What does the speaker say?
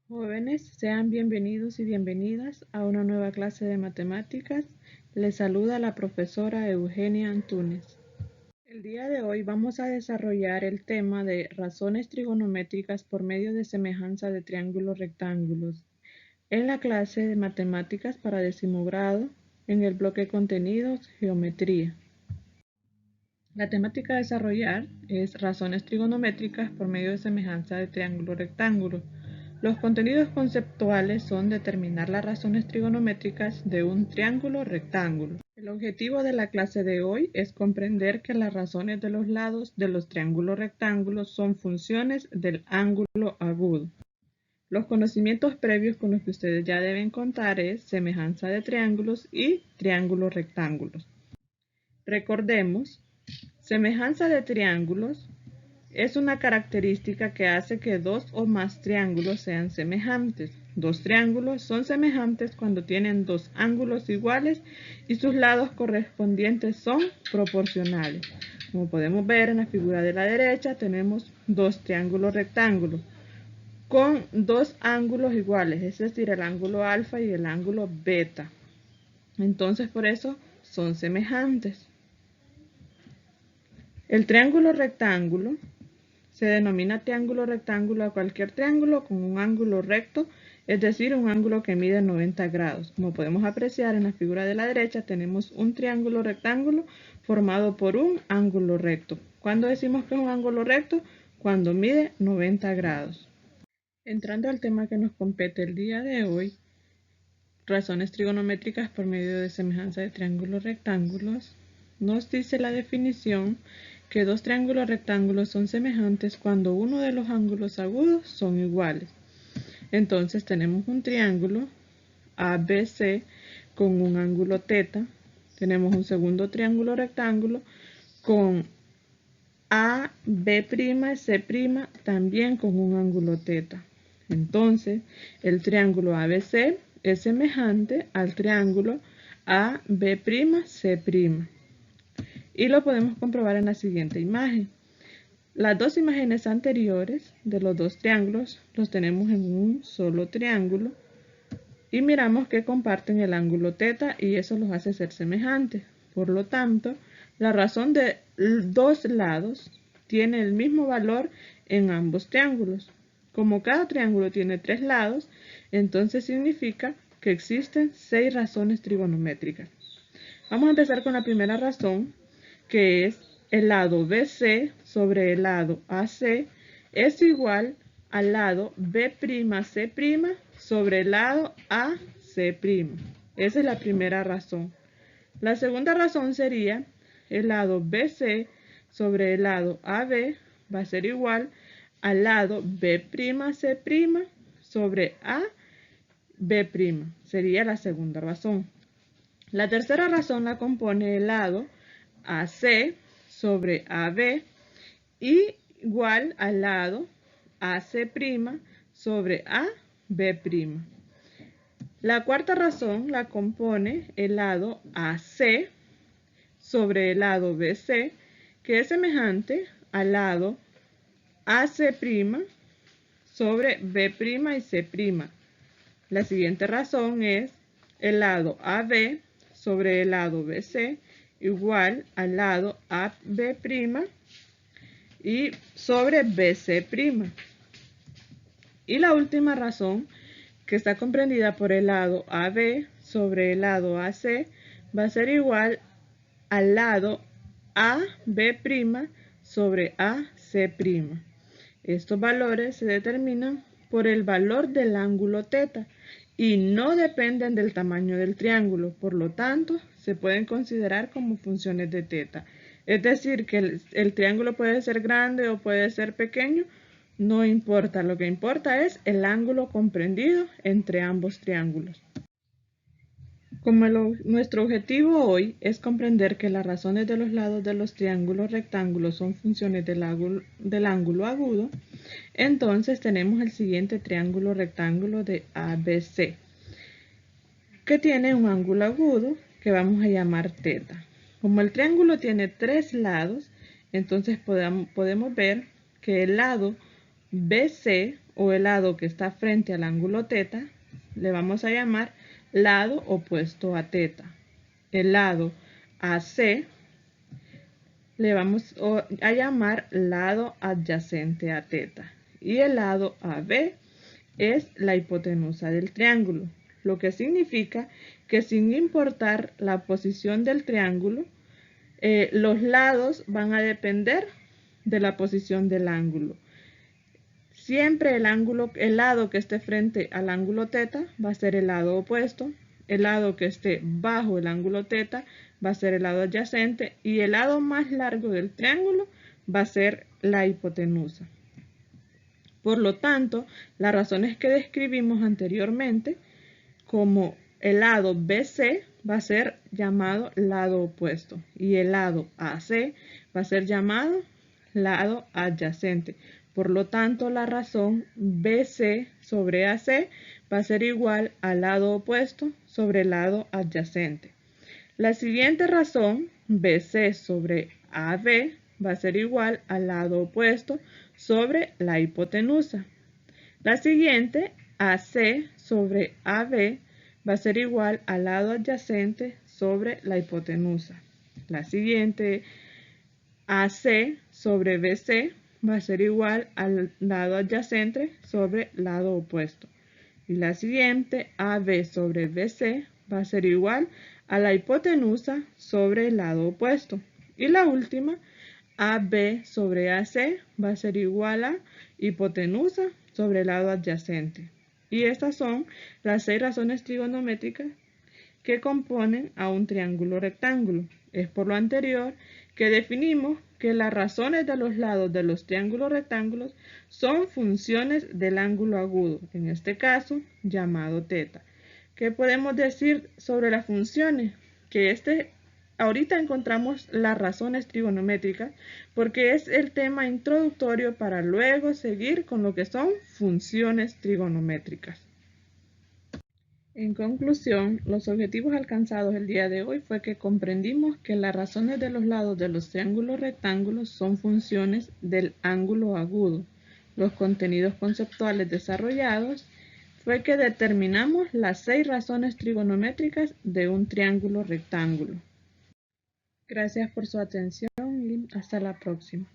Jóvenes, sean bienvenidos y bienvenidas a una nueva clase de matemáticas. Les saluda la profesora Eugenia Antúnez. El día de hoy vamos a desarrollar el tema de razones trigonométricas por medio de semejanza de triángulos rectángulos en la clase de matemáticas para décimo grado en el bloque contenidos geometría. La temática a desarrollar es razones trigonométricas por medio de semejanza de triángulo rectángulo. Los contenidos conceptuales son determinar las razones trigonométricas de un triángulo rectángulo. El objetivo de la clase de hoy es comprender que las razones de los lados de los triángulos rectángulos son funciones del ángulo agudo. Los conocimientos previos con los que ustedes ya deben contar es semejanza de triángulos y triángulos rectángulos. Recordemos, semejanza de triángulos es una característica que hace que dos o más triángulos sean semejantes. Dos triángulos son semejantes cuando tienen dos ángulos iguales y sus lados correspondientes son proporcionales. Como podemos ver en la figura de la derecha, tenemos dos triángulos rectángulos con dos ángulos iguales, es decir, el ángulo alfa y el ángulo beta. Entonces, por eso son semejantes. El triángulo rectángulo se denomina triángulo rectángulo a cualquier triángulo con un ángulo recto, es decir, un ángulo que mide 90 grados. Como podemos apreciar en la figura de la derecha, tenemos un triángulo rectángulo formado por un ángulo recto. ¿Cuándo decimos que es un ángulo recto? Cuando mide 90 grados. Entrando al tema que nos compete el día de hoy, razones trigonométricas por medio de semejanza de triángulos rectángulos, nos dice la definición que dos triángulos rectángulos son semejantes cuando uno de los ángulos agudos son iguales. Entonces tenemos un triángulo ABC con un ángulo θ, tenemos un segundo triángulo rectángulo con AB' y C' también con un ángulo θ. Entonces el triángulo ABC es semejante al triángulo AB'C'. Y lo podemos comprobar en la siguiente imagen. Las dos imágenes anteriores de los dos triángulos los tenemos en un solo triángulo y miramos que comparten el ángulo θ y eso los hace ser semejantes. Por lo tanto, la razón de dos lados tiene el mismo valor en ambos triángulos. Como cada triángulo tiene tres lados, entonces significa que existen 6 razones trigonométricas. Vamos a empezar con la primera razón, que es el lado BC sobre el lado AC es igual al lado B'C' sobre el lado AC'. Esa es la primera razón. La segunda razón sería el lado BC sobre el lado AB va a ser igual al lado B'C' sobre AB'. Sería la segunda razón. La tercera razón la compone el lado AC sobre AB igual al lado AC' sobre AB'. La cuarta razón la compone el lado AC sobre el lado BC, que es semejante al lado AC' sobre B' y C'. La siguiente razón es el lado AB sobre el lado BC igual al lado AB' y sobre BC'. Y la última razón, que está comprendida por el lado AB sobre el lado AC, va a ser igual al lado AB' sobre AC'. Estos valores se determinan por el valor del ángulo θ y no dependen del tamaño del triángulo, por lo tanto, se pueden considerar como funciones de θ. Es decir, que el triángulo puede ser grande o puede ser pequeño, no importa, lo que importa es el ángulo comprendido entre ambos triángulos. Como nuestro objetivo hoy es comprender que las razones de los lados de los triángulos rectángulos son funciones del ángulo agudo, entonces tenemos el siguiente triángulo rectángulo de ABC, que tiene un ángulo agudo que vamos a llamar θ. Como el triángulo tiene tres lados, entonces podemos ver que el lado BC o el lado que está frente al ángulo θ le vamos a llamar lado opuesto a θ. El lado AC le vamos a llamar lado adyacente a θ. Y el lado AB es la hipotenusa del triángulo, lo que significa que sin importar la posición del triángulo, los lados van a depender de la posición del ángulo. Siempre el lado que esté frente al ángulo θ va a ser el lado opuesto, el lado que esté bajo el ángulo θ va a ser el lado adyacente y el lado más largo del triángulo va a ser la hipotenusa. Por lo tanto, las razones que describimos anteriormente, como el lado BC va a ser llamado lado opuesto y el lado AC va a ser llamado lado adyacente. Por lo tanto, la razón BC sobre AC va a ser igual al lado opuesto sobre el lado adyacente. La siguiente razón, BC sobre AB, va a ser igual al lado opuesto sobre la hipotenusa. La siguiente, AC sobre AB, va a ser igual al lado adyacente sobre la hipotenusa. La siguiente, AC sobre BC, va a ser igual al lado adyacente sobre lado opuesto. Y la siguiente, AB sobre BC, va a ser igual a la hipotenusa sobre el lado opuesto. Y la última, AB sobre AC, va a ser igual a hipotenusa sobre el lado adyacente. Y estas son las 6 razones trigonométricas que componen a un triángulo rectángulo. Es por lo anterior que definimos que las razones de los lados de los triángulos rectángulos son funciones del ángulo agudo, en este caso llamado θ. ¿Qué podemos decir sobre las funciones? Que ahorita encontramos las razones trigonométricas porque es el tema introductorio para luego seguir con lo que son funciones trigonométricas. En conclusión, los objetivos alcanzados el día de hoy fue que comprendimos que las razones de los lados de los triángulos rectángulos son funciones del ángulo agudo. Los contenidos conceptuales desarrollados fue que determinamos las 6 razones trigonométricas de un triángulo rectángulo. Gracias por su atención y hasta la próxima.